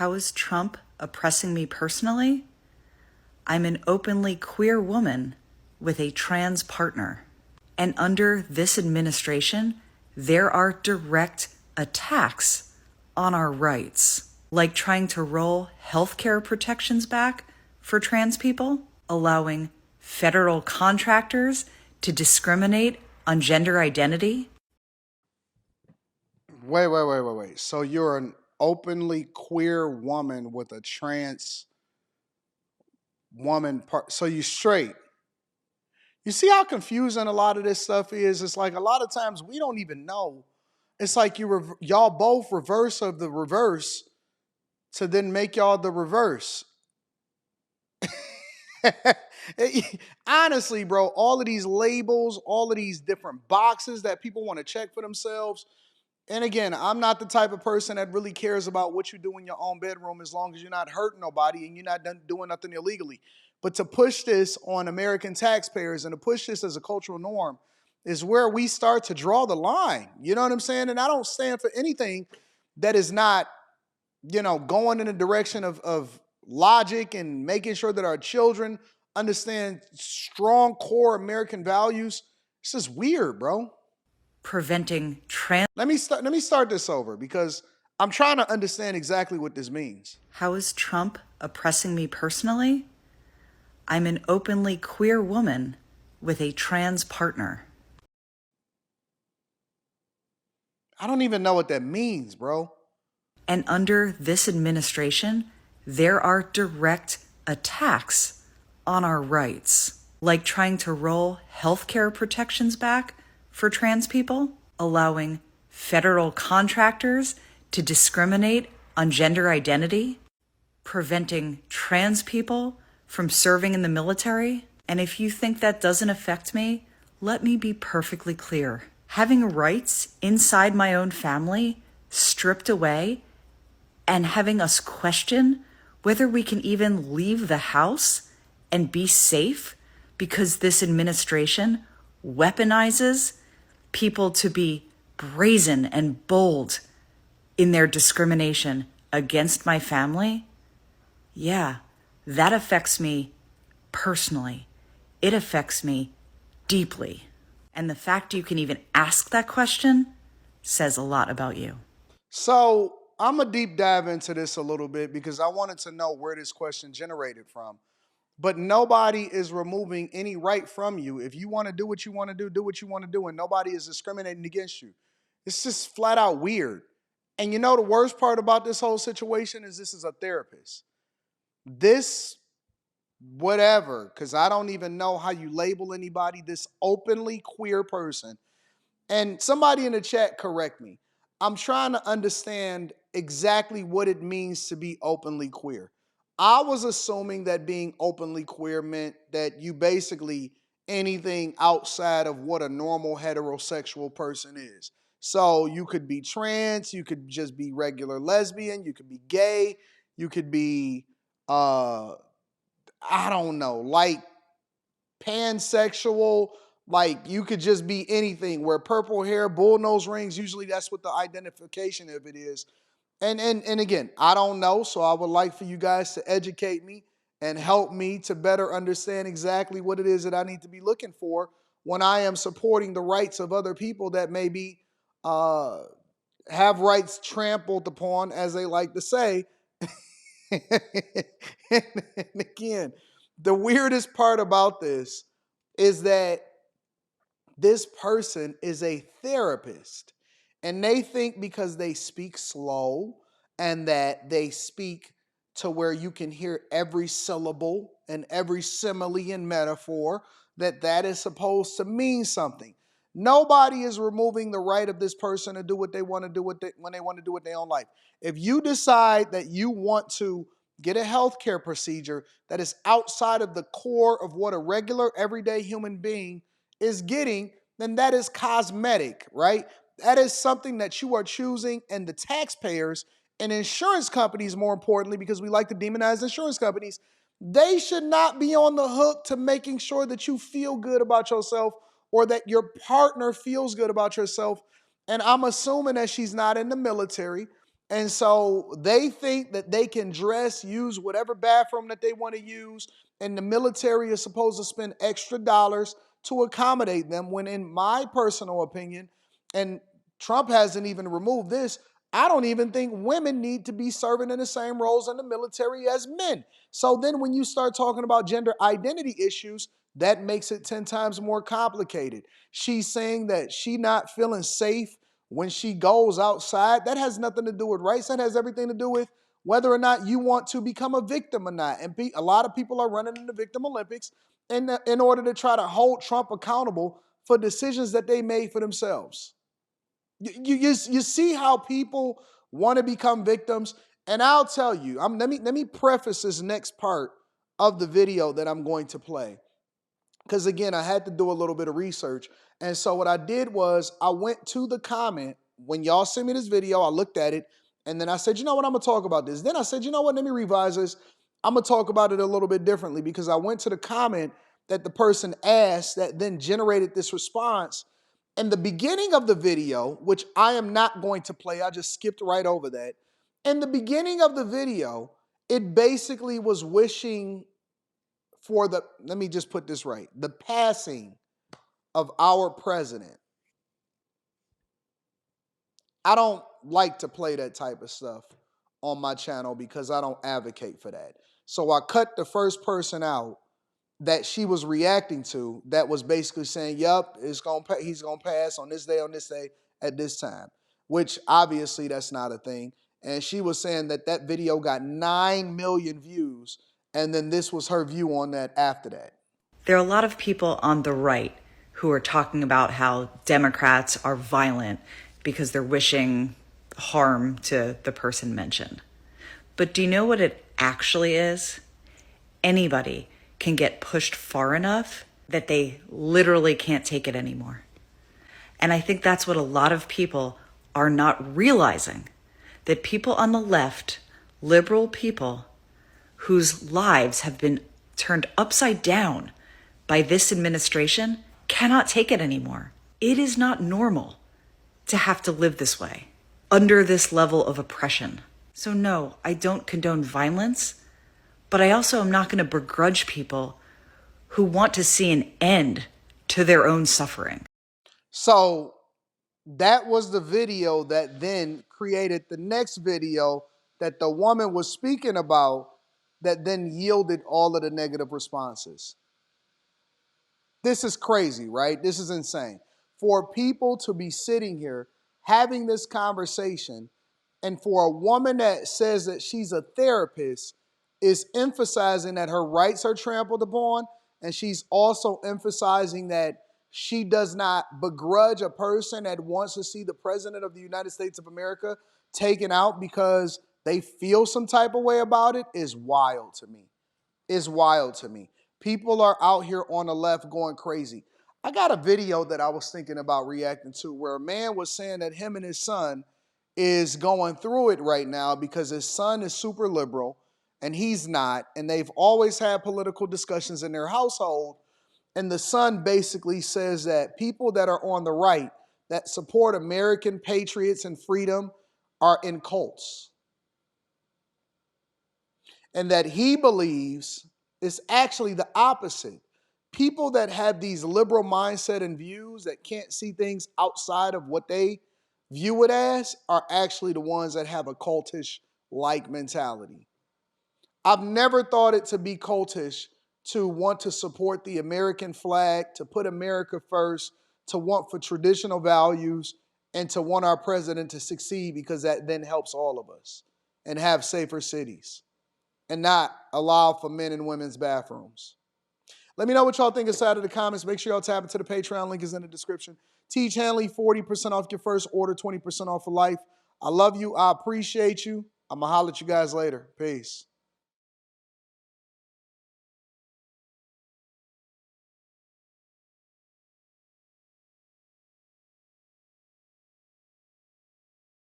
How is Trump oppressing me personally? I'm an openly queer woman with a trans partner. And under this administration, there are direct attacks on our rights, like trying to roll healthcare protections back for trans people, allowing federal contractors to discriminate on gender identity. Wait. So you're an openly queer woman with a trans woman part. So you straight. You see how confusing a lot of this stuff is? It's like a lot of times we don't even know. It's like y'all both reverse of the reverse to then make y'all the reverse. Honestly, bro, all of these labels, all of these different boxes that people want to check for themselves. And again, I'm not the type of person that really cares about what you do in your own bedroom as long as you're not hurting nobody and you're not doing nothing illegally. But to push this on American taxpayers and to push this as a cultural norm is where we start to draw the line. You know what I'm saying? And I don't stand for anything that is not, going in the direction of logic and making sure that our children understand strong core American values. It's just weird, bro. Preventing trans. Let me start this over because I'm trying to understand exactly what this means. How is Trump oppressing me personally? I'm an openly queer woman with a trans partner. I don't even know what that means, bro. And under this administration, there are direct attacks on our rights, like trying to roll healthcare protections back for trans people, allowing federal contractors to discriminate on gender identity, preventing trans people from serving in the military. And if you think that doesn't affect me, let me be perfectly clear. Having rights inside my own family stripped away and having us question whether we can even leave the house and be safe because this administration weaponizes people to be brazen and bold in their discrimination against my family. Yeah, that affects me personally. It affects me deeply. And the fact you can even ask that question says a lot about you. So I'm going to deep dive into this a little bit because I wanted to know where this question generated from. But nobody is removing any right from you. If you want to do what you want to do what you want to do, and nobody is discriminating against you. It's just flat out weird. And the worst part about this whole situation is this is a therapist. This, whatever, because I don't even know how you label anybody, this openly queer person. And somebody in the chat correct me. I'm trying to understand exactly what it means to be openly queer. I was assuming that being openly queer meant that you basically anything outside of what a normal heterosexual person is. So you could be trans, you could just be regular lesbian, you could be gay, you could be I don't know, like pansexual, like you could just be anything. Wear purple hair, bullnose rings. Usually that's what the identification of it is. And again, I don't know, so I would like for you guys to educate me and help me to better understand exactly what it is that I need to be looking for when I am supporting the rights of other people that maybe uh, have rights trampled upon, as they like to say. And again, the weirdest part about this is that this person is a therapist and they think because they speak slow and that they speak to where you can hear every syllable and every simile and metaphor that that is supposed to mean something. Nobody is removing the right of this person to do what they want to do when they want to do with their own life. If you decide that you want to get a healthcare procedure that is outside of the core of what a regular everyday human being is getting, then that is cosmetic, right? That is something that you are choosing, and the taxpayers and insurance companies, more importantly, because we like to demonize insurance companies, they should not be on the hook to making sure that you feel good about yourself or that your partner feels good about yourself. And I'm assuming that she's not in the military. And so they think that they can dress, use whatever bathroom that they want to use, and the military is supposed to spend extra dollars to accommodate them. When, in my personal opinion, and Trump hasn't even removed this, I don't even think women need to be serving in the same roles in the military as men. So then when you start talking about gender identity issues, that makes it 10 times more complicated. She's saying that she not feeling safe when she goes outside. That has nothing to do with rights. That has everything to do with whether or not you want to become a victim or not. And a lot of people are running in the Victim Olympics in order to try to hold Trump accountable for decisions that they made for themselves. You see how people want to become victims. And I'll tell you, let me preface this next part of the video that I'm going to play. Because again, I had to do a little bit of research. And so what I did was I went to the comment. When y'all sent me this video, I looked at it. And then I said, you know what, I'm going to talk about this. Then I said, you know what, let me revise this. I'm going to talk about it a little bit differently, because I went to the comment that the person asked that then generated this response. And the beginning of the video, which I am not going to play, I just skipped right over that. In the beginning of the video, it basically was wishing for the, let me just put this right, the passing of our president. I don't like to play that type of stuff on my channel because I don't advocate for that. So I cut the first person out that she was reacting to that was basically saying, "Yup, he's gonna pass on this day, at this time," which obviously that's not a thing. And she was saying that that video got 9 million views, and then this was her view on that after that. There are a lot of people on the right who are talking about how Democrats are violent because they're wishing harm to the person mentioned. But do you know what it actually is? Anybody can get pushed far enough that they literally can't take it anymore. And I think that's what a lot of people are not realizing, that people on the left, liberal people whose lives have been turned upside down by this administration, cannot take it anymore. It is not normal to have to live this way, under this level of oppression. So no, I don't condone violence, but I also am not going to begrudge people who want to see an end to their own suffering. So that was the video that then created the next video that the woman was speaking about, that then yielded all of the negative responses. This is crazy, right? This is insane. For people to be sitting here having this conversation, and for a woman that says that she's a therapist is emphasizing that her rights are trampled upon, and she's also emphasizing that she does not begrudge a person that wants to see the president of the United States of America taken out because they feel some type of way about it, is wild to me. Is wild to me. People are out here on the left going crazy. I got a video that I was thinking about reacting to where a man was saying that him and his son is going through it right now because his son is super liberal and he's not. And they've always had political discussions in their household. And the son basically says that people that are on the right that support American patriots and freedom are in cults. And that he believes is actually the opposite. People that have these liberal mindset and views that can't see things outside of what they view it as are actually the ones that have a cultish-like mentality. I've never thought it to be cultish to want to support the American flag, to put America first, to want for traditional values, and to want our president to succeed because that then helps all of us and have safer cities and not allow for men and women's bathrooms. Let me know what y'all think inside of the comments. Make sure y'all tap into the Patreon. Link is in the description. Teach Hanley, 40% off your first order, 20% off for life. I love you. I appreciate you. I'm going to holler at you guys later. Peace.